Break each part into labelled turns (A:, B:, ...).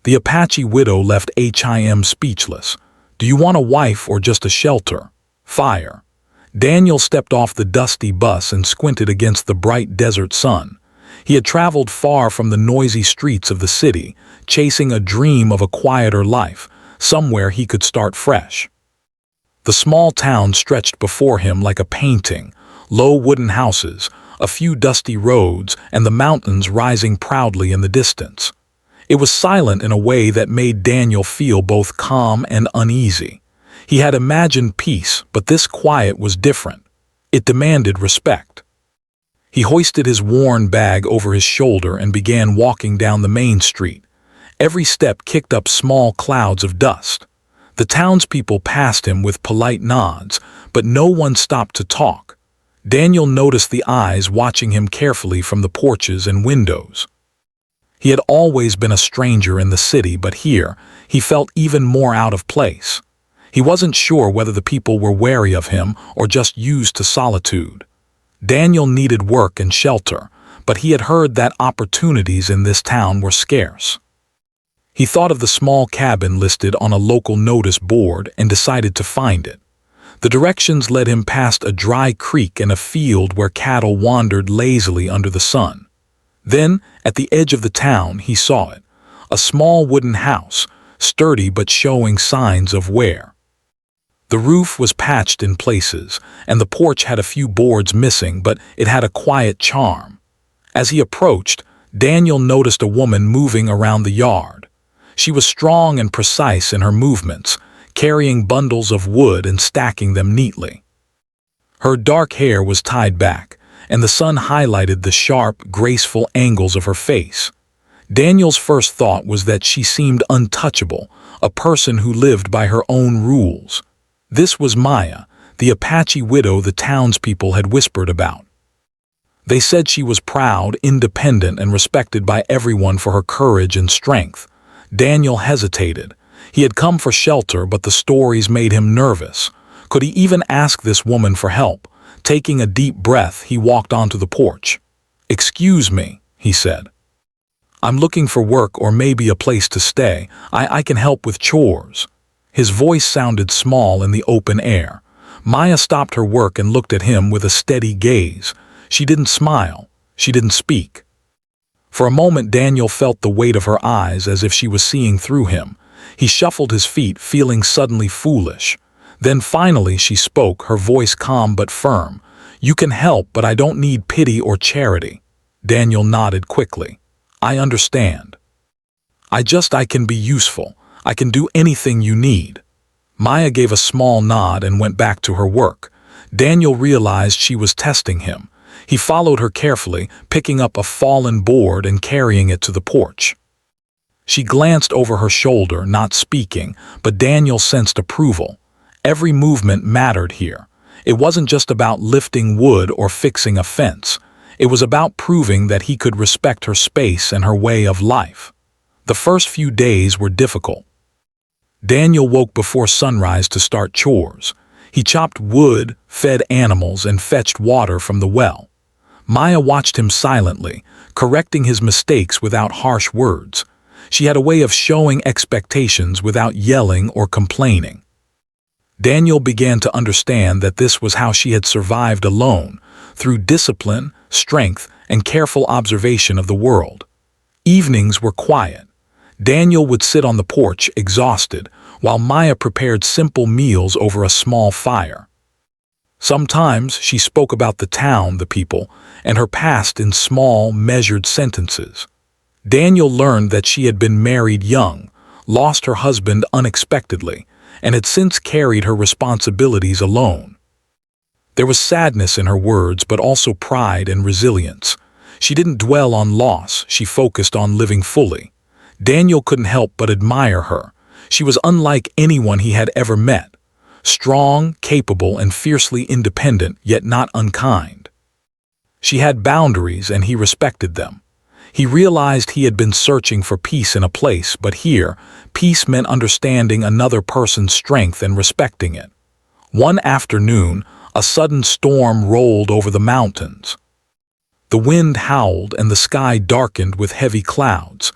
A: The Apache widow left him speechless. Do you want a wife or just a shelter? Fire. Daniel stepped off the dusty bus and squinted against the bright desert sun. He had traveled far from the noisy streets of the city, chasing a dream of a quieter life, somewhere he could start fresh. The small town stretched before him like a painting, low wooden houses, a few dusty roads, and the mountains rising proudly in the distance. It was silent in a way that made Daniel feel both calm and uneasy. He had imagined peace, but this quiet was different. It demanded respect. He hoisted his worn bag over his shoulder and began walking down the main street. Every step kicked up small clouds of dust. The townspeople passed him with polite nods, but no one stopped to talk. Daniel noticed the eyes watching him carefully from the porches and windows. He had always been a stranger in the city, but here he felt even more out of place. He wasn't sure whether the people were wary of him or just used to solitude. Daniel needed work and shelter, but he had heard that opportunities in this town were scarce. He thought of the small cabin listed on a local notice board and decided to find it. The directions led him past a dry creek and a field where cattle wandered lazily under the sun. Then, at the edge of the town, he saw it, a small wooden house, sturdy but showing signs of wear. The roof was patched in places, and the porch had a few boards missing, but it had a quiet charm. As he approached, Daniel noticed a woman moving around the yard. She was strong and precise in her movements, carrying bundles of wood and stacking them neatly. Her dark hair was tied back, and the sun highlighted the sharp, graceful angles of her face. Daniel's first thought was that she seemed untouchable, a person who lived by her own rules. This was Maya, the Apache widow the townspeople had whispered about. They said she was proud, independent, and respected by everyone for her courage and strength. Daniel hesitated. He had come for shelter, but the stories made him nervous. Could he even ask this woman for help? Taking a deep breath, he walked onto the porch. "Excuse me," he said. "I'm looking for work or maybe a place to stay. I can help with chores." His voice sounded small in the open air. Maya stopped her work and looked at him with a steady gaze. She didn't smile. She didn't speak. For a moment, Daniel felt the weight of her eyes as if she was seeing through him. He shuffled his feet, feeling suddenly foolish. Then finally she spoke, her voice calm but firm. "You can help, but I don't need pity or charity." Daniel nodded quickly. "I understand. I can be useful. I can do anything you need." Maya gave a small nod and went back to her work. Daniel realized she was testing him. He followed her carefully, picking up a fallen board and carrying it to the porch. She glanced over her shoulder, not speaking, but Daniel sensed approval. Every movement mattered here. It wasn't just about lifting wood or fixing a fence. It was about proving that he could respect her space and her way of life. The first few days were difficult. Daniel woke before sunrise to start chores. He chopped wood, fed animals, and fetched water from the well. Maya watched him silently, correcting his mistakes without harsh words. She had a way of showing expectations without yelling or complaining. Daniel began to understand that this was how she had survived alone, through discipline, strength, and careful observation of the world. Evenings were quiet. Daniel would sit on the porch, exhausted, while Maya prepared simple meals over a small fire. Sometimes she spoke about the town, the people, and her past in small, measured sentences. Daniel learned that she had been married young, lost her husband unexpectedly, and had since carried her responsibilities alone. There was sadness in her words, but also pride and resilience. She didn't dwell on loss, she focused on living fully. Daniel couldn't help but admire her. She was unlike anyone he had ever met. Strong, capable, and fiercely independent, yet not unkind. She had boundaries, and he respected them. He realized he had been searching for peace in a place, but here, peace meant understanding another person's strength and respecting it. One afternoon, a sudden storm rolled over the mountains. The wind howled and the sky darkened with heavy clouds.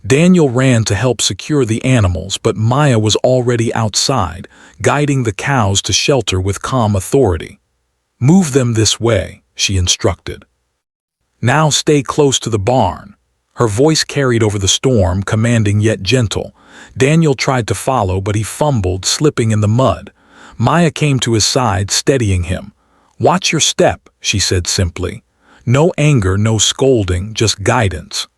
A: Daniel ran to help secure the animals, but Maya was already outside, guiding the cows to shelter with calm authority. "Move them this way," she instructed. "Now stay close to the barn." Her voice carried over the storm, commanding yet gentle. Daniel tried to follow, but he fumbled, slipping in the mud. Maya came to his side, steadying him. "Watch your step," she said simply. No anger, no scolding, just guidance.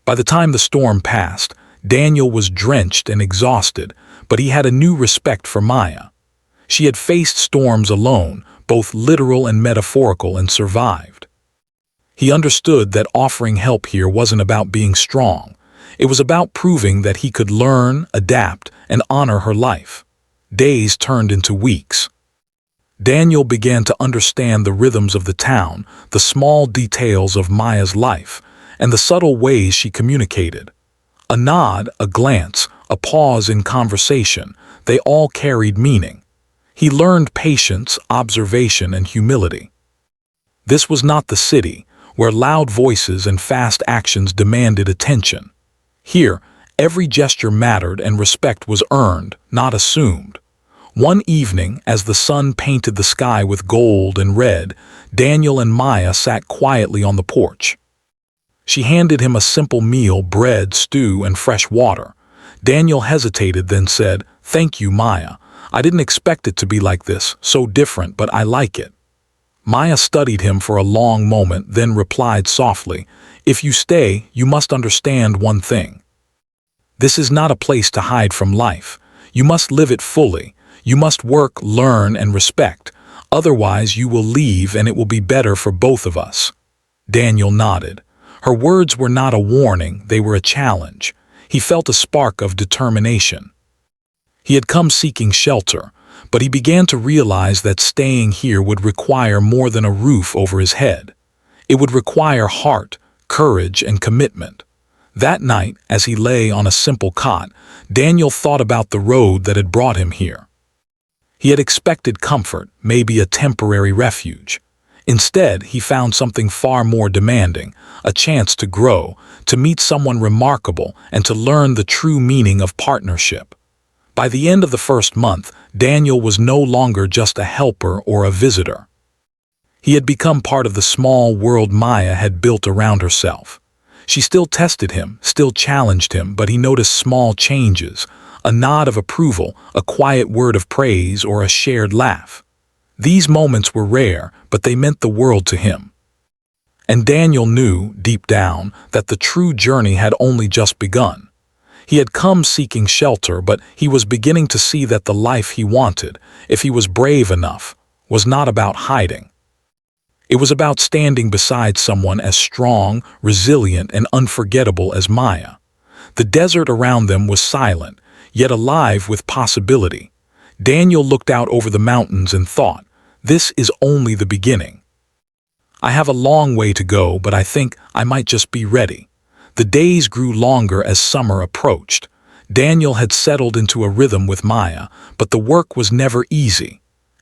A: By the time the storm passed, Daniel was drenched and exhausted, but he had a new respect for Maya. She had faced storms alone, both literal and metaphorical, and survived. He understood that offering help here wasn't about being strong. It was about proving that he could learn, adapt, and honor her life. Days turned into weeks. Daniel began to understand the rhythms of the town, the small details of Maya's life, and the subtle ways she communicated. A nod, a glance, a pause in conversation, they all carried meaning. He learned patience, observation, and humility. This was not the city, where loud voices and fast actions demanded attention. Here, every gesture mattered and respect was earned, not assumed. One evening, as the sun painted the sky with gold and red, Daniel and Maya sat quietly on the porch. She handed him a simple meal, bread, stew, and fresh water. Daniel hesitated, then said, "Thank you, Maya. I didn't expect it to be like this, so different, but I like it." Maya studied him for a long moment, then replied softly, "If you stay, you must understand one thing. This is not a place to hide from life. You must live it fully. You must work, learn, and respect. Otherwise, you will leave and it will be better for both of us." Daniel nodded. Her words were not a warning, they were a challenge. He felt a spark of determination. He had come seeking shelter, but he began to realize that staying here would require more than a roof over his head. It would require heart, courage, and commitment. That night, as he lay on a simple cot, Daniel thought about the road that had brought him here. He had expected comfort, maybe a temporary refuge. Instead, he found something far more demanding, a chance to grow, to meet someone remarkable, and to learn the true meaning of partnership. By the end of the first month, Daniel was no longer just a helper or a visitor. He had become part of the small world Maya had built around herself. She still tested him, still challenged him, but he noticed small changes, a nod of approval, a quiet word of praise, or a shared laugh. These moments were rare, but they meant the world to him. And Daniel knew, deep down, that the true journey had only just begun. He had come seeking shelter, but he was beginning to see that the life he wanted, if he was brave enough, was not about hiding. It was about standing beside someone as strong, resilient, and unforgettable as Maya. The desert around them was silent, yet alive with possibility. Daniel looked out over the mountains and thought, "This is only the beginning. I have a long way to go, but I think I might just be ready." The days grew longer as summer approached. Daniel had settled into a rhythm with Maya, but the work was never easy.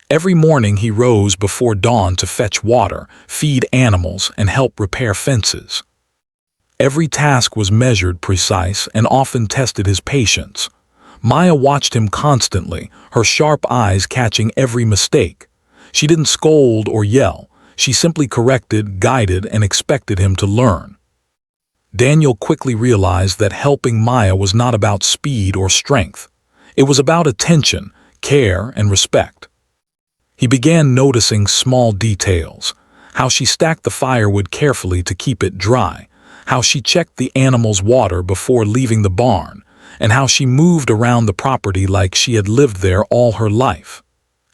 A: Every morning he rose before dawn to fetch water, feed animals, and help repair fences. Every task was measured, precise, and often tested his patience. Maya watched him constantly, her sharp eyes catching every mistake. She didn't scold or yell. She simply corrected, guided, and expected him to learn. Daniel quickly realized that helping Maya was not about speed or strength. It was about attention, care, and respect. He began noticing small details, how she stacked the firewood carefully to keep it dry, how she checked the animals' water before leaving the barn, and how she moved around the property like she had lived there all her life.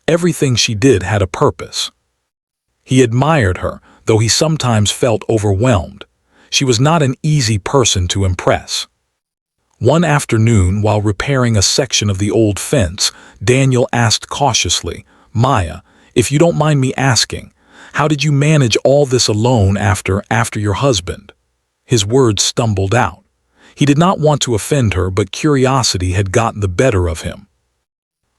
A: Everything she did had a purpose. He admired her, though he sometimes felt overwhelmed. She was not an easy person to impress. One afternoon, while repairing a section of the old fence, Daniel asked cautiously, "Maya, if you don't mind me asking, how did you manage all this alone after your husband?" His words stumbled out. He did not want to offend her, but curiosity had gotten the better of him.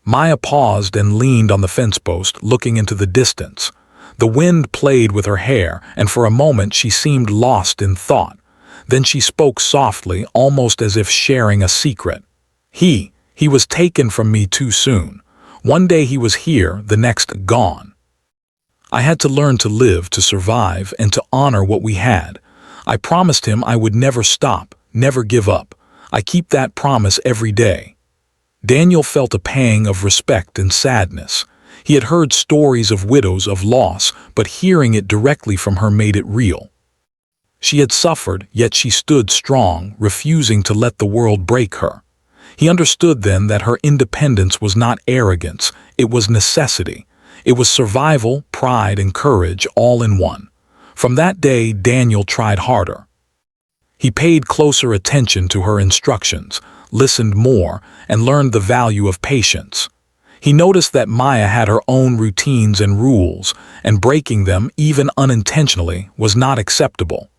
A: Maya paused and leaned on the fence post, looking into the distance. The wind played with her hair, and for a moment she seemed lost in thought. Then she spoke softly, almost as if sharing a secret. He was taken from me too soon. One day he was here, the next gone. I had to learn to live, to survive, and to honor what we had. I promised him I would never stop, never give up. I keep that promise every day. Daniel felt a pang of respect and sadness. He had heard stories of widows, of loss, but hearing it directly from her made it real. She had suffered, yet she stood strong, refusing to let the world break her. He understood then that her independence was not arrogance, it was necessity. It was survival, pride, and courage all in one. From that day, Daniel tried harder. He paid closer attention to her instructions, listened more, and learned the value of patience. He noticed that Maya had her own routines and rules, and breaking them, even unintentionally, was not acceptable.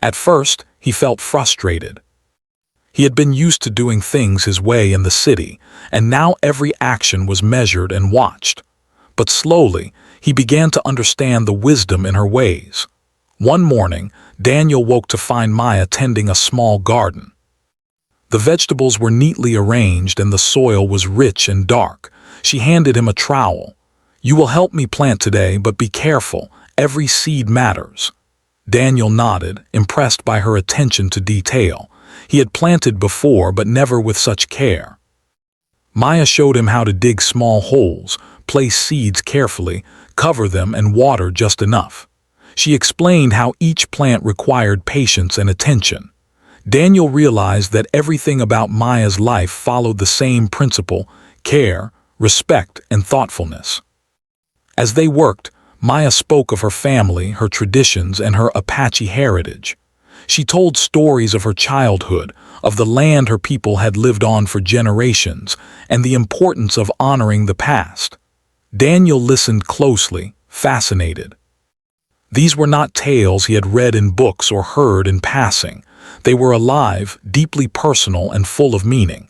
A: At first, he felt frustrated. He had been used to doing things his way in the city, and now every action was measured and watched. But slowly, he began to understand the wisdom in her ways. One morning, Daniel woke to find Maya tending a small garden. The vegetables were neatly arranged and the soil was rich and dark. She handed him a trowel. "You will help me plant today, but be careful. Every seed matters." Daniel nodded, impressed by her attention to detail. He had planted before, but never with such care. Maya showed him how to dig small holes, place seeds carefully, cover them, and water just enough. She explained how each plant required patience and attention. Daniel realized that everything about Maya's life followed the same principle: care, respect, and thoughtfulness. As they worked, Maya spoke of her family, her traditions, and her Apache heritage. She told stories of her childhood, of the land her people had lived on for generations, and the importance of honoring the past. Daniel listened closely, fascinated. These were not tales he had read in books or heard in passing. They were alive, deeply personal, and full of meaning.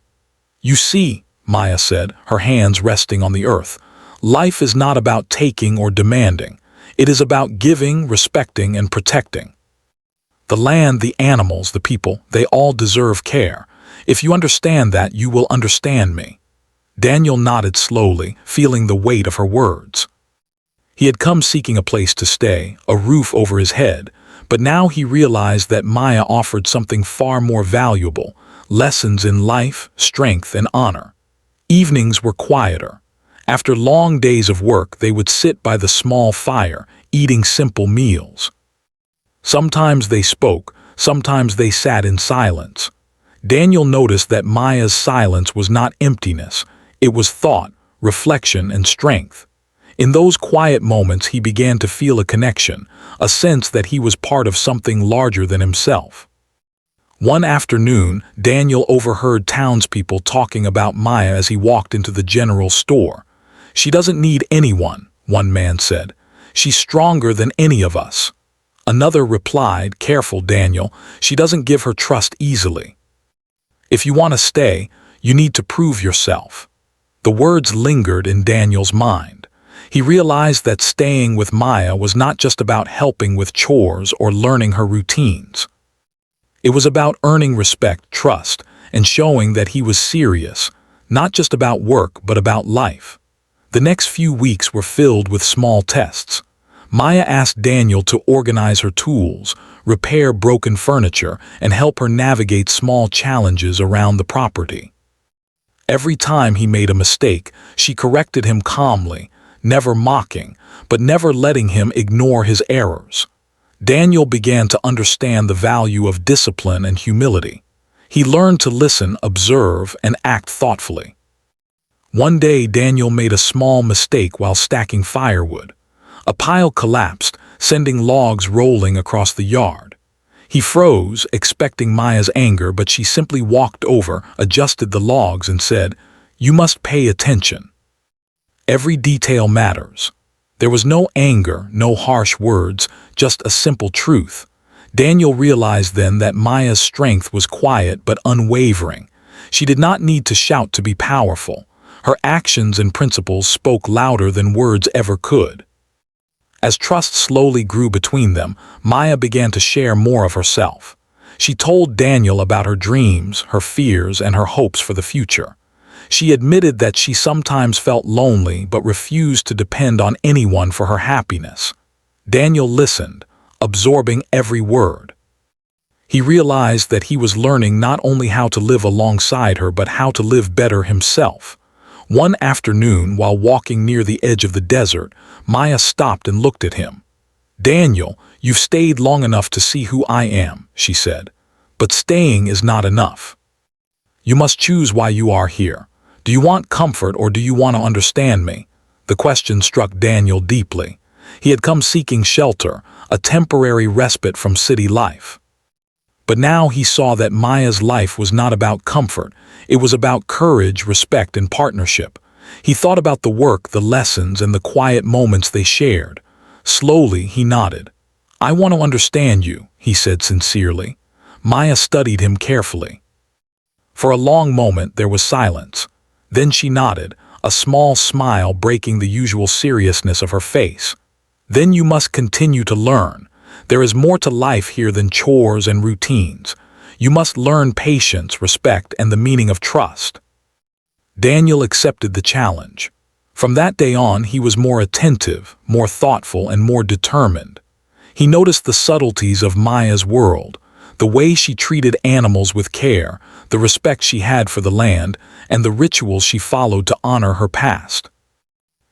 A: "You see," Maya said, her hands resting on the earth, "life is not about taking or demanding. It is about giving, respecting, and protecting. The land, the animals, the people, they all deserve care. If you understand that, you will understand me." Daniel nodded slowly, feeling the weight of her words. He had come seeking a place to stay, a roof over his head, but now he realized that Maya offered something far more valuable: lessons in life, strength, and honor. Evenings were quieter. After long days of work, they would sit by the small fire, eating simple meals. Sometimes they spoke, sometimes they sat in silence. Daniel noticed that Maya's silence was not emptiness, it was thought, reflection, and strength. In those quiet moments he began to feel a connection, a sense that he was part of something larger than himself. One afternoon, Daniel overheard townspeople talking about Maya as he walked into the general store. "She doesn't need anyone," one man said. "She's stronger than any of us." Another replied, "Careful, Daniel, she doesn't give her trust easily. If you want to stay, you need to prove yourself." The words lingered in Daniel's mind. He realized that staying with Maya was not just about helping with chores or learning her routines. It was about earning respect, trust, and showing that he was serious, not just about work but about life. The next few weeks were filled with small tests. Maya asked Daniel to organize her tools, repair broken furniture, and help her navigate small challenges around the property. Every time he made a mistake, she corrected him calmly, never mocking, but never letting him ignore his errors. Daniel began to understand the value of discipline and humility. He learned to listen, observe, and act thoughtfully. One day, Daniel made a small mistake while stacking firewood. A pile collapsed, sending logs rolling across the yard. He froze, expecting Maya's anger, but she simply walked over, adjusted the logs, and said, "You must pay attention. Every detail matters." There was no anger, no harsh words, just a simple truth. Daniel realized then that Maya's strength was quiet but unwavering. She did not need to shout to be powerful. Her actions and principles spoke louder than words ever could. As trust slowly grew between them, Maya began to share more of herself. She told Daniel about her dreams, her fears, and her hopes for the future. She admitted that she sometimes felt lonely but refused to depend on anyone for her happiness. Daniel listened, absorbing every word. He realized that he was learning not only how to live alongside her but how to live better himself. One afternoon, while walking near the edge of the desert, Maya stopped and looked at him. "Daniel, you've stayed long enough to see who I am," she said. "But staying is not enough. You must choose why you are here. Do you want comfort or do you want to understand me?" The question struck Daniel deeply. He had come seeking shelter, a temporary respite from city life. But now he saw that Maya's life was not about comfort. It was about courage, respect, and partnership. He thought about the work, the lessons, and the quiet moments they shared. Slowly, he nodded. "I want to understand you," he said sincerely. Maya studied him carefully. For a long moment, there was silence. Then she nodded, a small smile breaking the usual seriousness of her face. "Then you must continue to learn. There is more to life here than chores and routines. You must learn patience, respect, and the meaning of trust." Daniel accepted the challenge. From that day on, he was more attentive, more thoughtful, and more determined. He noticed the subtleties of Maya's world, the way she treated animals with care, the respect she had for the land, and the rituals she followed to honor her past.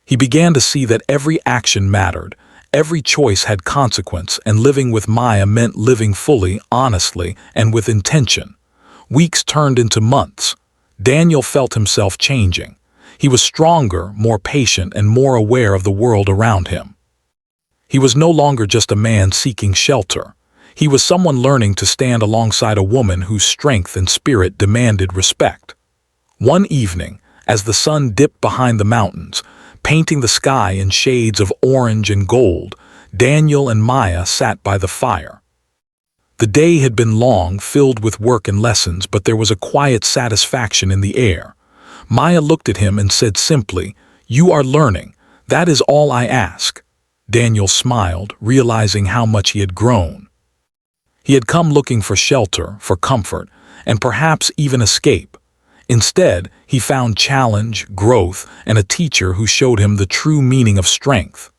A: He began to see that every action mattered, every choice had consequence, and living with Maya meant living fully, honestly, and with intention. Weeks turned into months. Daniel felt himself changing. He was stronger, more patient, and more aware of the world around him. He was no longer just a man seeking shelter. He was someone learning to stand alongside a woman whose strength and spirit demanded respect. One evening, as the sun dipped behind the mountains, painting the sky in shades of orange and gold, Daniel and Maya sat by the fire. The day had been long, filled with work and lessons, but there was a quiet satisfaction in the air. Maya looked at him and said simply, "You are learning. That is all I ask." Daniel smiled, realizing how much he had grown. He had come looking for shelter, for comfort, and perhaps even escape. Instead, he found challenge, growth, and a teacher who showed him the true meaning of strength.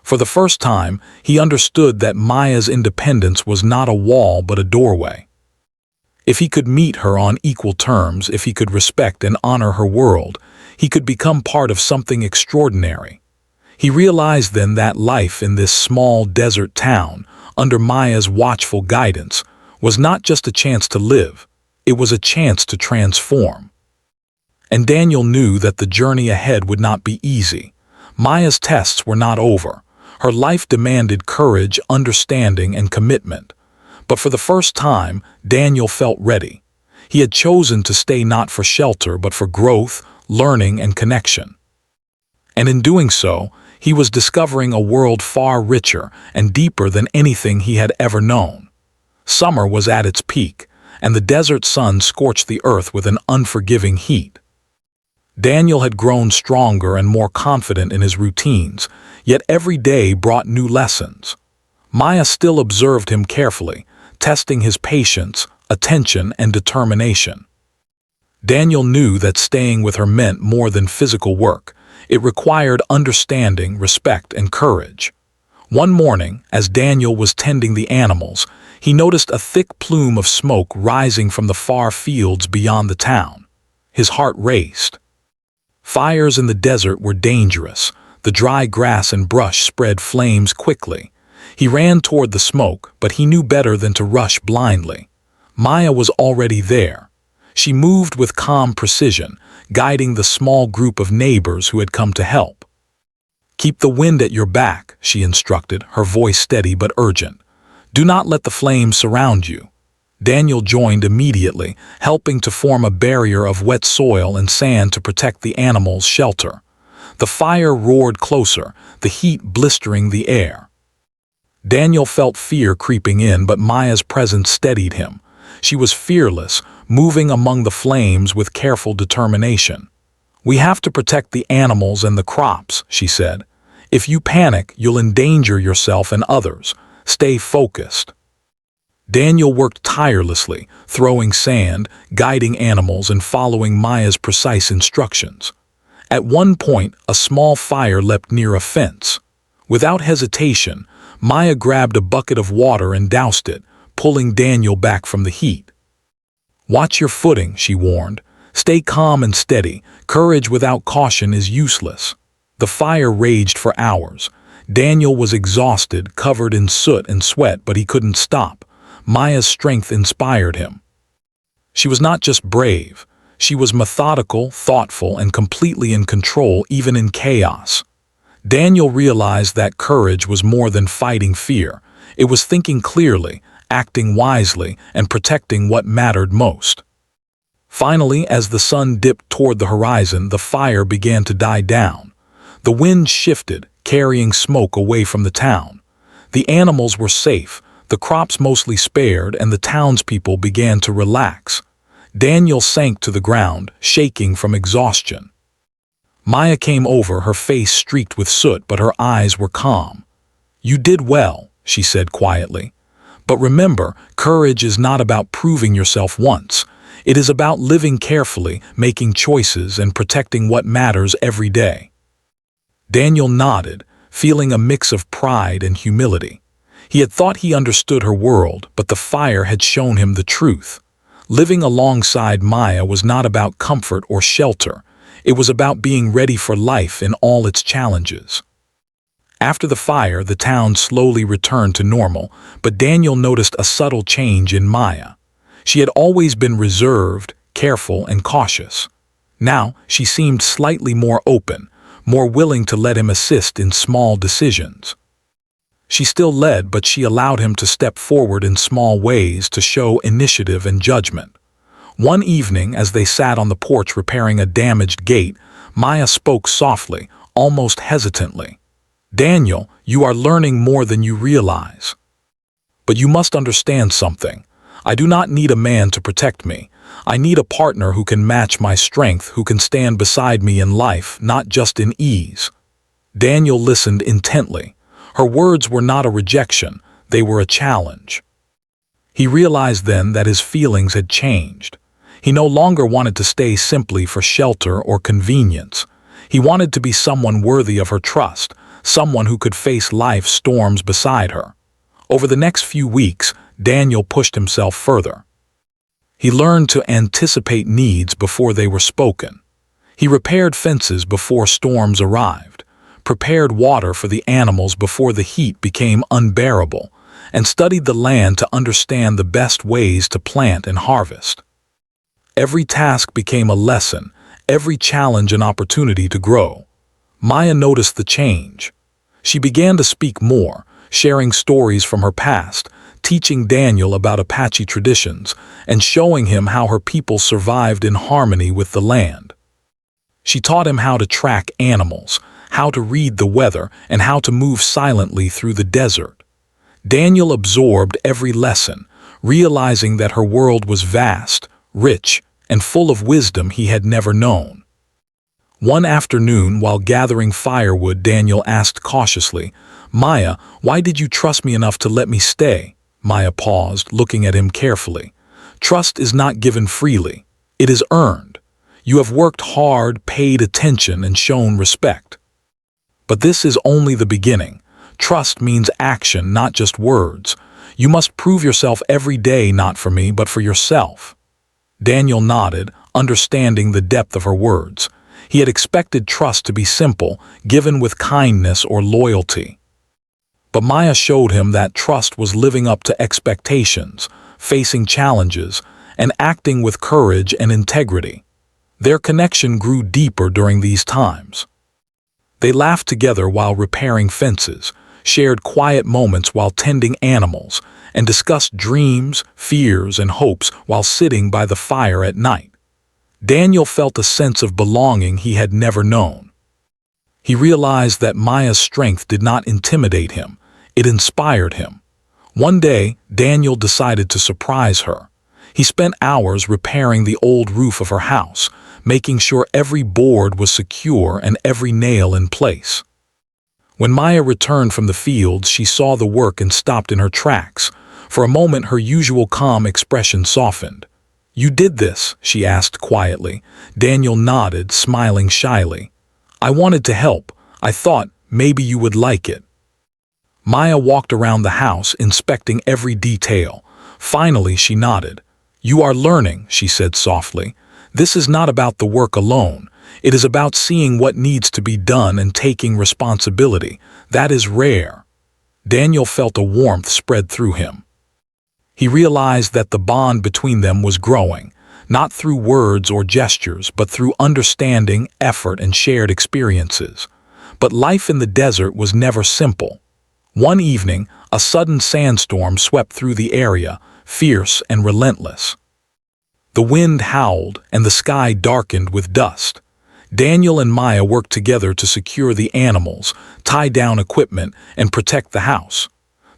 A: For the first time, he understood that Maya's independence was not a wall but a doorway. If he could meet her on equal terms, if he could respect and honor her world, he could become part of something extraordinary. He realized then that life in this small desert town, under Maya's watchful guidance, was not just a chance to live, it was a chance to transform. And Daniel knew that the journey ahead would not be easy. Maya's tests were not over. Her life demanded courage, understanding, and commitment. But for the first time, Daniel felt ready. He had chosen to stay not for shelter, but for growth, learning, and connection. And in doing so, he was discovering a world far richer and deeper than anything he had ever known. Summer was at its peak, and the desert sun scorched the earth with an unforgiving heat. Daniel had grown stronger and more confident in his routines, yet every day brought new lessons. Maya still observed him carefully, testing his patience, attention, and determination. Daniel knew that staying with her meant more than physical work. It required understanding, respect, and courage. One morning, as Daniel was tending the animals, he noticed a thick plume of smoke rising from the far fields beyond the town. His heart raced. Fires in the desert were dangerous. The dry grass and brush spread flames quickly. He ran toward the smoke, but he knew better than to rush blindly. Maya was already there. She moved with calm precision, guiding the small group of neighbors who had come to help. "Keep the wind at your back," she instructed, her voice steady but urgent. "Do not let the flames surround you." Daniel joined immediately, helping to form a barrier of wet soil and sand to protect the animals' shelter. The fire roared closer, the heat blistering the air. Daniel felt fear creeping in, but Maya's presence steadied him. She was fearless, moving among the flames with careful determination. "We have to protect the animals and the crops," she said. "If you panic, you'll endanger yourself and others. Stay focused." Daniel worked tirelessly, throwing sand, guiding animals, and following Maya's precise instructions. At one point, a small fire leapt near a fence. Without hesitation, Maya grabbed a bucket of water and doused it, pulling Daniel back from the heat. "Watch your footing," she warned. "Stay calm and steady. Courage without caution is useless." The fire raged for hours. Daniel was exhausted, covered in soot and sweat, but he couldn't stop. Maya's strength inspired him. She was not just brave. She was methodical, thoughtful, and completely in control, even in chaos. Daniel realized that courage was more than fighting fear. It was thinking clearly, acting wisely, and protecting what mattered most. Finally, as the sun dipped toward the horizon, the fire began to die down. The wind shifted, carrying smoke away from the town. The animals were safe, the crops mostly spared, and the townspeople began to relax. Daniel sank to the ground, shaking from exhaustion. Maya came over, her face streaked with soot, but her eyes were calm. "You did well," she said quietly. "But remember, courage is not about proving yourself once. It is about living carefully, making choices, and protecting what matters every day." Daniel nodded, feeling a mix of pride and humility. He had thought he understood her world, but the fire had shown him the truth. Living alongside Maya was not about comfort or shelter. It was about being ready for life in all its challenges. After the fire, the town slowly returned to normal, but Daniel noticed a subtle change in Maya. She had always been reserved, careful, and cautious. Now, she seemed slightly more open, more willing to let him assist in small decisions. She still led, but she allowed him to step forward in small ways to show initiative and judgment. One evening, as they sat on the porch repairing a damaged gate, Maya spoke softly, almost hesitantly. "Daniel, you are learning more than you realize. But you must understand something. I do not need a man to protect me. I need a partner who can match my strength, who can stand beside me in life, not just in ease." Daniel listened intently. Her words were not a rejection, they were a challenge. He realized then that his feelings had changed. He no longer wanted to stay simply for shelter or convenience. He wanted to be someone worthy of her trust, someone who could face life's storms beside her. Over the next few weeks, Daniel pushed himself further. He learned to anticipate needs before they were spoken. He repaired fences before storms arrived, prepared water for the animals before the heat became unbearable, and studied the land to understand the best ways to plant and harvest. Every task became a lesson, every challenge an opportunity to grow. Maya noticed the change. She began to speak more, sharing stories from her past, teaching Daniel about Apache traditions, and showing him how her people survived in harmony with the land. She taught him how to track animals, how to read the weather, and how to move silently through the desert. Daniel absorbed every lesson, realizing that her world was vast, rich, and full of wisdom he had never known. One afternoon, while gathering firewood, Daniel asked cautiously, "Maya, why did you trust me enough to let me stay?" Maya paused, looking at him carefully. "Trust is not given freely. It is earned. You have worked hard, paid attention, and shown respect. But this is only the beginning. Trust means action, not just words. You must prove yourself every day, not for me, but for yourself." Daniel nodded, understanding the depth of her words. He had expected trust to be simple, given with kindness or loyalty. But Maya showed him that trust was living up to expectations, facing challenges, and acting with courage and integrity. Their connection grew deeper during these times. They laughed together while repairing fences, shared quiet moments while tending animals, and discussed dreams, fears, and hopes while sitting by the fire at night. Daniel felt a sense of belonging he had never known. He realized that Maya's strength did not intimidate him, it inspired him. One day, Daniel decided to surprise her. He spent hours repairing the old roof of her house, making sure every board was secure and every nail in place. When Maya returned from the fields, she saw the work and stopped in her tracks. For a moment, her usual calm expression softened. "You did this?" she asked quietly. Daniel nodded, smiling shyly. "I wanted to help. I thought maybe you would like it." Maya walked around the house, inspecting every detail. Finally, she nodded. "You are learning," she said softly. "This is not about the work alone. It is about seeing what needs to be done and taking responsibility. That is rare." Daniel felt a warmth spread through him. He realized that the bond between them was growing, not through words or gestures, but through understanding, effort, and shared experiences. But life in the desert was never simple. One evening, a sudden sandstorm swept through the area, fierce and relentless. The wind howled, and the sky darkened with dust. Daniel and Maya worked together to secure the animals, tie down equipment, and protect the house.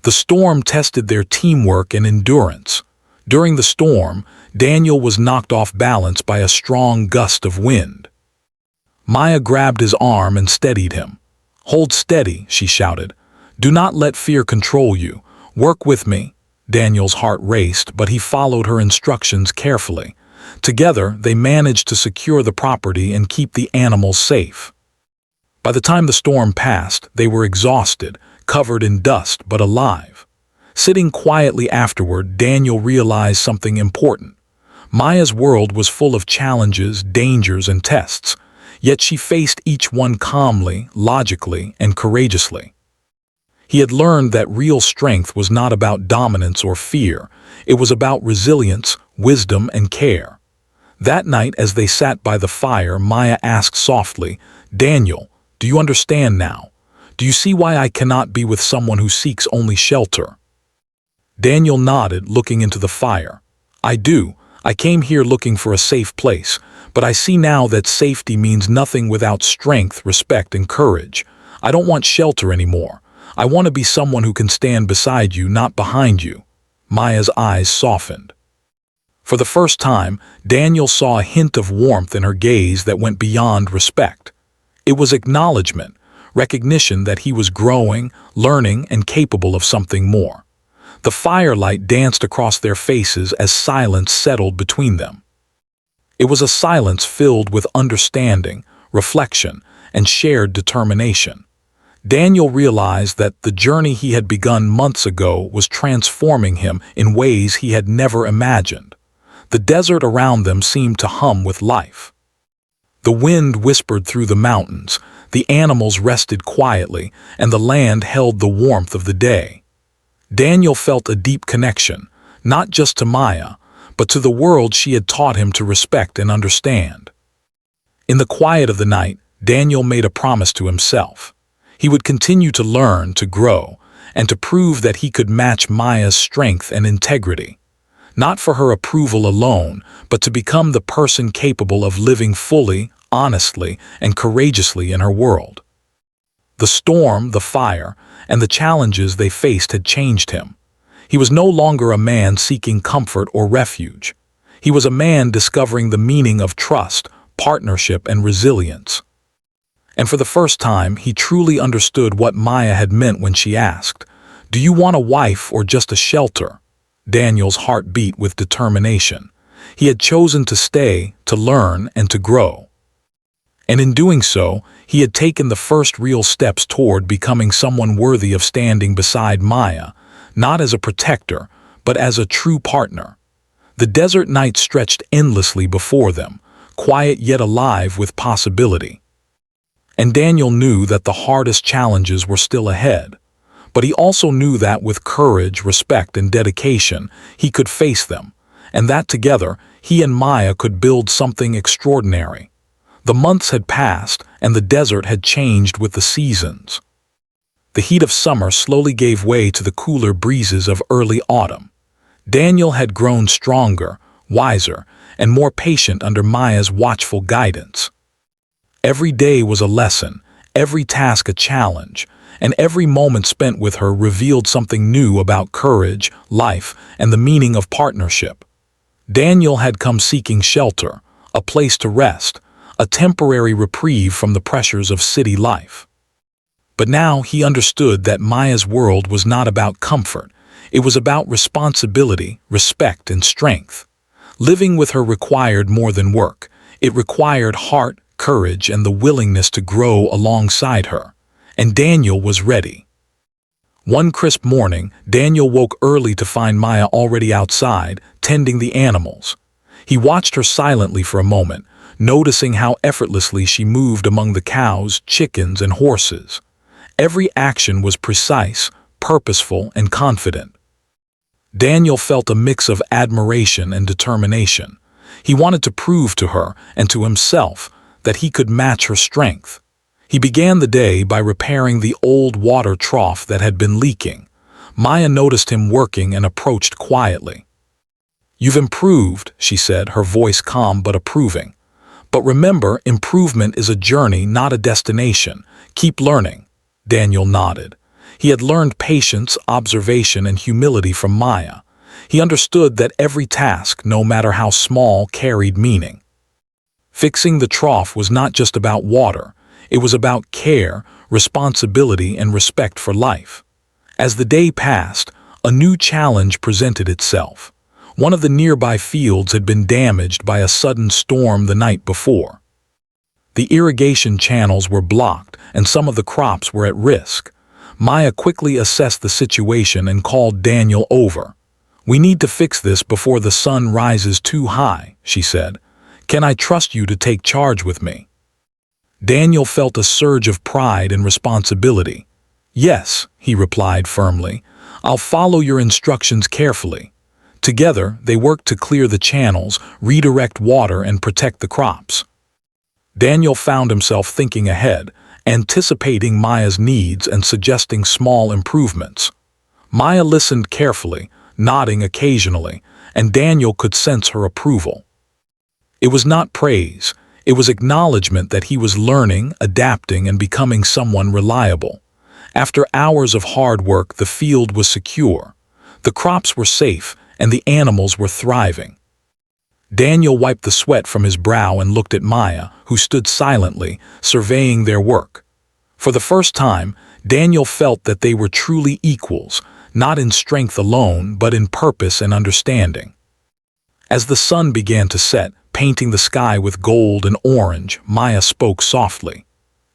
A: The storm tested their teamwork and endurance. During the storm, Daniel was knocked off balance by a strong gust of wind. Maya grabbed his arm and steadied him. "Hold steady," she shouted. "Do not let fear control you. Work with me." Daniel's heart raced, but he followed her instructions carefully. Together, they managed to secure the property and keep the animals safe. By the time the storm passed, they were exhausted, covered in dust but alive. Sitting quietly afterward, Daniel realized something important. Maya's world was full of challenges, dangers, and tests, yet she faced each one calmly, logically, and courageously. He had learned that real strength was not about dominance or fear. It was about resilience, wisdom, and care. That night, as they sat by the fire, Maya asked softly, "Daniel, do you understand now? Do you see why I cannot be with someone who seeks only shelter?" Daniel nodded, looking into the fire. "I do. I came here looking for a safe place, but I see now that safety means nothing without strength, respect, and courage. I don't want shelter anymore. I want to be someone who can stand beside you, not behind you." Maya's eyes softened. For the first time, Daniel saw a hint of warmth in her gaze that went beyond respect. It was acknowledgement, recognition that he was growing, learning, and capable of something more. The firelight danced across their faces as silence settled between them. It was a silence filled with understanding, reflection, and shared determination. Daniel realized that the journey he had begun months ago was transforming him in ways he had never imagined. The desert around them seemed to hum with life. The wind whispered through the mountains, the animals rested quietly, and the land held the warmth of the day. Daniel felt a deep connection, not just to Maya, but to the world she had taught him to respect and understand. In the quiet of the night, Daniel made a promise to himself. He would continue to learn, to grow, and to prove that he could match Maya's strength and integrity. Not for her approval alone, but to become the person capable of living fully, honestly, and courageously in her world. The storm, the fire, and the challenges they faced had changed him. He was no longer a man seeking comfort or refuge. He was a man discovering the meaning of trust, partnership, and resilience. And for the first time, he truly understood what Maya had meant when she asked, "Do you want a wife or just a shelter?" Daniel's heart beat with determination. He had chosen to stay, to learn, and to grow. And in doing so, he had taken the first real steps toward becoming someone worthy of standing beside Maya, not as a protector, but as a true partner. The desert night stretched endlessly before them, quiet yet alive with possibility. And Daniel knew that the hardest challenges were still ahead. But he also knew that with courage, respect, and dedication, he could face them, and that together, he and Maya could build something extraordinary. The months had passed, and the desert had changed with the seasons. The heat of summer slowly gave way to the cooler breezes of early autumn. Daniel had grown stronger, wiser, and more patient under Maya's watchful guidance. Every day was a lesson, every task a challenge, and every moment spent with her revealed something new about courage, life, and the meaning of partnership. Daniel had come seeking shelter, a place to rest, a temporary reprieve from the pressures of city life. But now he understood that Maya's world was not about comfort. It was about responsibility, respect, and strength. Living with her required more than work. It required heart, courage, and the willingness to grow alongside her. And Daniel was ready. One crisp morning, Daniel woke early to find Maya already outside, tending the animals. He watched her silently for a moment, noticing how effortlessly she moved among the cows, chickens, and horses. Every action was precise, purposeful, and confident. Daniel felt a mix of admiration and determination. He wanted to prove to her and to himself that he could match her strength. He began the day by repairing the old water trough that had been leaking. Maya noticed him working and approached quietly. "You've improved," she said, her voice calm but approving. "But remember, improvement is a journey, not a destination. Keep learning." Daniel nodded. He had learned patience, observation, and humility from Maya. He understood that every task, no matter how small, carried meaning. Fixing the trough was not just about water. It was about care, responsibility, and respect for life. As the day passed, a new challenge presented itself. One of the nearby fields had been damaged by a sudden storm the night before. The irrigation channels were blocked, and some of the crops were at risk. Maya quickly assessed the situation and called Daniel over. "We need to fix this before the sun rises too high," she said. "Can I trust you to take charge with me?" Daniel felt a surge of pride and responsibility. "Yes," he replied firmly. "I'll follow your instructions carefully." Together, they worked to clear the channels, redirect water, and protect the crops. Daniel found himself thinking ahead, anticipating Maya's needs and suggesting small improvements. Maya listened carefully, nodding occasionally, and Daniel could sense her approval. It was not praise. It was acknowledgement that he was learning, adapting, and becoming someone reliable. After hours of hard work, the field was secure. The crops were safe, and the animals were thriving. Daniel wiped the sweat from his brow and looked at Maya, who stood silently, surveying their work. For the first time, Daniel felt that they were truly equals, not in strength alone, but in purpose and understanding. As the sun began to set, painting the sky with gold and orange, Maya spoke softly.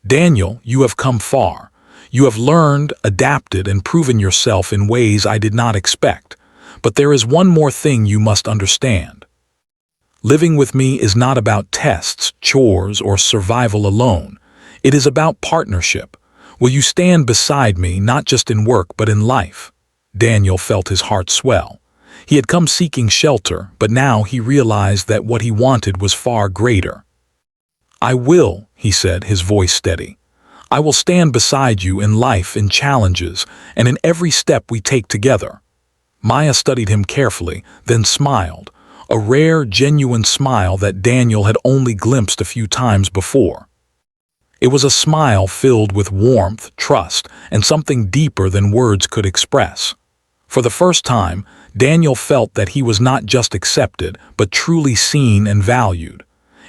A: "Daniel, you have come far. You have learned, adapted, and proven yourself in ways I did not expect. But there is one more thing you must understand. Living with me is not about tests, chores, or survival alone. It is about partnership. Will you stand beside me, not just in work, but in life?" Daniel felt his heart swell. He had come seeking shelter, but now he realized that what he wanted was far greater. "I will," he said, his voice steady. "I will stand beside you in life, in challenges, and in every step we take together." Maya studied him carefully, then smiled, a rare, genuine smile that Daniel had only glimpsed a few times before. It was a smile filled with warmth, trust, and something deeper than words could express. For the first time, Daniel felt that he was not just accepted, but truly seen and valued.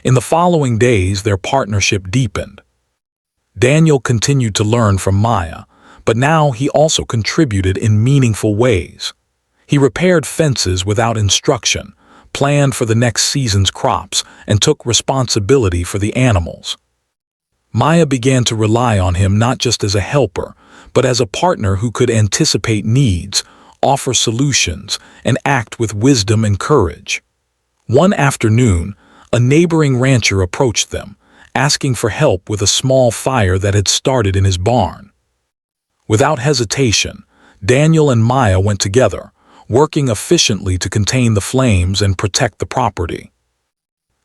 A: In the following days, their partnership deepened. Daniel continued to learn from Maya, but now he also contributed in meaningful ways. He repaired fences without instruction, planned for the next season's crops, and took responsibility for the animals. Maya began to rely on him not just as a helper, but as a partner who could anticipate needs, offer solutions, and act with wisdom and courage. One afternoon, a neighboring rancher approached them, asking for help with a small fire that had started in his barn. Without hesitation, Daniel and Maya went together, working efficiently to contain the flames and protect the property.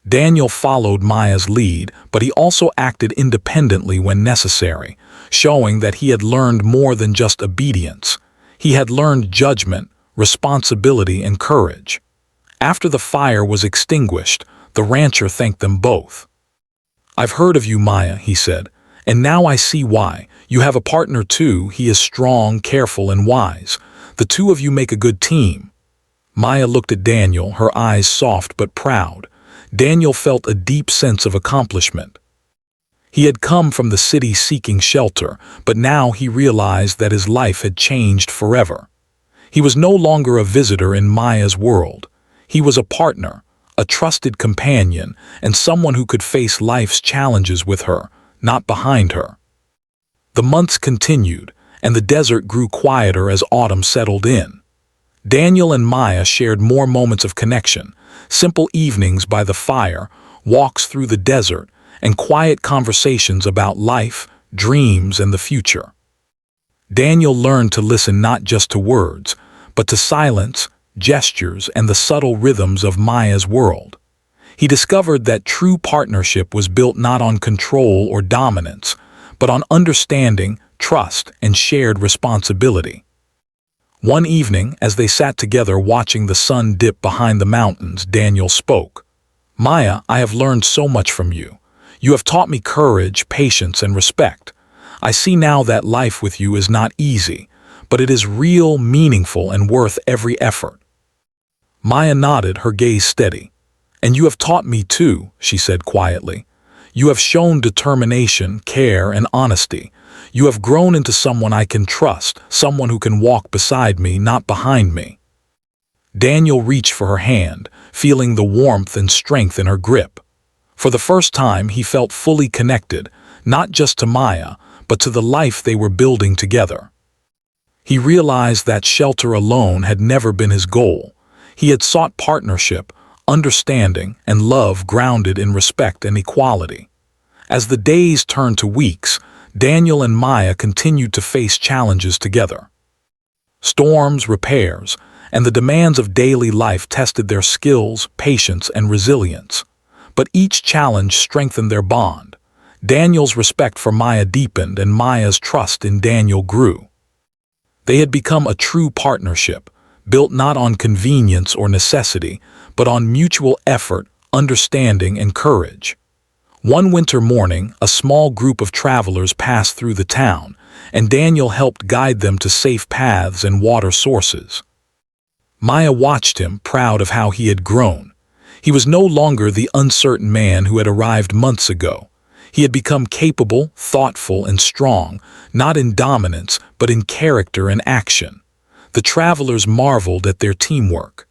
A: Daniel followed Maya's lead, but he also acted independently when necessary, showing that he had learned more than just obedience. He had learned judgment, responsibility, and courage. After the fire was extinguished, the rancher thanked them both. "I've heard of you, Maya," he said, "and now I see why. You have a partner too. He is strong, careful, and wise. The two of you make a good team." Maya looked at Daniel, her eyes soft but proud. Daniel felt a deep sense of accomplishment. He had come from the city seeking shelter, but now he realized that his life had changed forever. He was no longer a visitor in Maya's world. He was a partner, a trusted companion, and someone who could face life's challenges with her, not behind her. The months continued, and the desert grew quieter as autumn settled in. Daniel and Maya shared more moments of connection, simple evenings by the fire, walks through the desert, and quiet conversations about life, dreams, and the future. Daniel learned to listen not just to words, but to silence, gestures, and the subtle rhythms of Maya's world. He discovered that true partnership was built not on control or dominance, but on understanding, trust, and shared responsibility. One evening, as they sat together watching the sun dip behind the mountains, Daniel spoke. "Maya, I have learned so much from you. You have taught me courage, patience, and respect. I see now that life with you is not easy, but it is real, meaningful, and worth every effort." Maya nodded, her gaze steady. "And you have taught me too," she said quietly. "You have shown determination, care, and honesty. You have grown into someone I can trust, someone who can walk beside me, not behind me." Daniel reached for her hand, feeling the warmth and strength in her grip. For the first time, he felt fully connected, not just to Maya, but to the life they were building together. He realized that shelter alone had never been his goal. He had sought partnership, understanding, and love grounded in respect and equality. As the days turned to weeks, Daniel and Maya continued to face challenges together. Storms, repairs, and the demands of daily life tested their skills, patience, and resilience. But each challenge strengthened their bond. Daniel's respect for Maya deepened, and Maya's trust in Daniel grew. They had become a true partnership, built not on convenience or necessity, but on mutual effort, understanding, and courage. One winter morning, a small group of travelers passed through the town, and Daniel helped guide them to safe paths and water sources. Maya watched him, proud of how he had grown. He was no longer the uncertain man who had arrived months ago. He had become capable, thoughtful, and strong, not in dominance, but in character and action. The travelers marveled at their teamwork.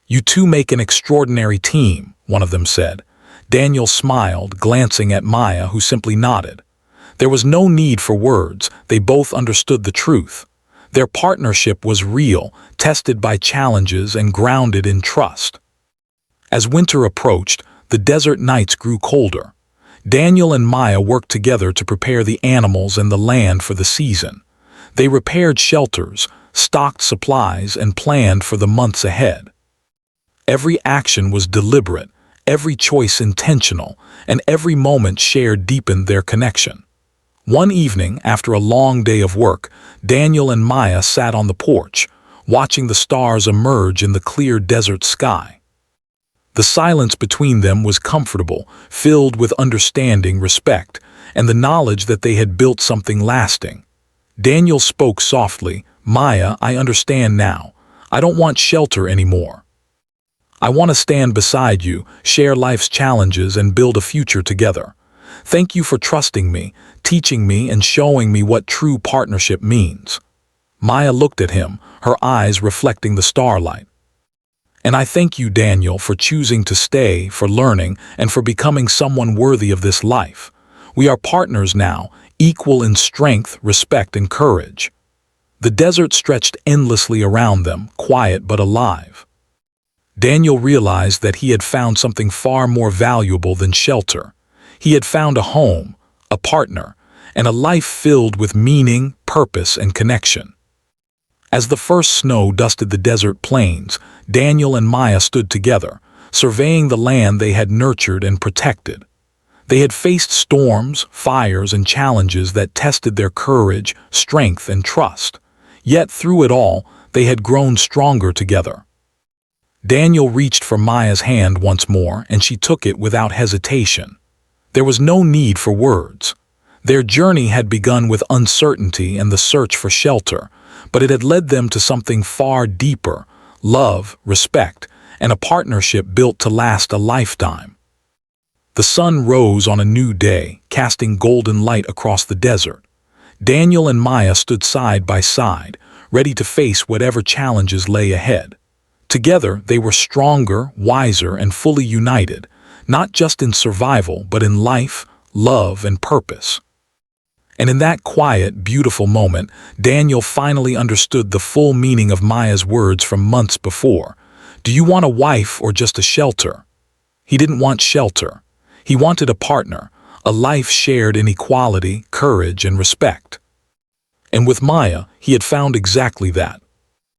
A: "You two make an extraordinary team," one of them said. Daniel smiled, glancing at Maya, who simply nodded. There was no need for words. They both understood the truth. Their partnership was real, tested by challenges and grounded in trust. As winter approached, the desert nights grew colder. Daniel and Maya worked together to prepare the animals and the land for the season. They repaired shelters, stocked supplies, and planned for the months ahead. Every action was deliberate, every choice intentional, and every moment shared deepened their connection. One evening, after a long day of work, Daniel and Maya sat on the porch, watching the stars emerge in the clear desert sky. The silence between them was comfortable, filled with understanding, respect, and the knowledge that they had built something lasting. Daniel spoke softly, "Maya, I understand now. I don't want shelter anymore. I want to stand beside you, share life's challenges, and build a future together. Thank you for trusting me, teaching me, and showing me what true partnership means." Maya looked at him, her eyes reflecting the starlight. "And I thank you, Daniel, for choosing to stay, for learning, and for becoming someone worthy of this life. We are partners now, equal in strength, respect, and courage." The desert stretched endlessly around them, quiet but alive. Daniel realized that he had found something far more valuable than shelter. He had found a home, a partner, and a life filled with meaning, purpose, and connection. As the first snow dusted the desert plains, Daniel and Maya stood together, surveying the land they had nurtured and protected. They had faced storms, fires, and challenges that tested their courage, strength, and trust. Yet through it all, they had grown stronger together. Daniel reached for Maya's hand once more, and she took it without hesitation. There was no need for words. Their journey had begun with uncertainty and the search for shelter, but it had led them to something far deeper: love, respect, and a partnership built to last a lifetime. The sun rose on a new day, casting golden light across the desert. Daniel and Maya stood side by side, ready to face whatever challenges lay ahead. Together, they were stronger, wiser, and fully united, not just in survival, but in life, love, and purpose. And in that quiet, beautiful moment, Daniel finally understood the full meaning of Maya's words from months before. Do you want a wife or just a shelter? He didn't want shelter. He wanted a partner, a life shared in equality, courage, and respect. And with Maya, he had found exactly that.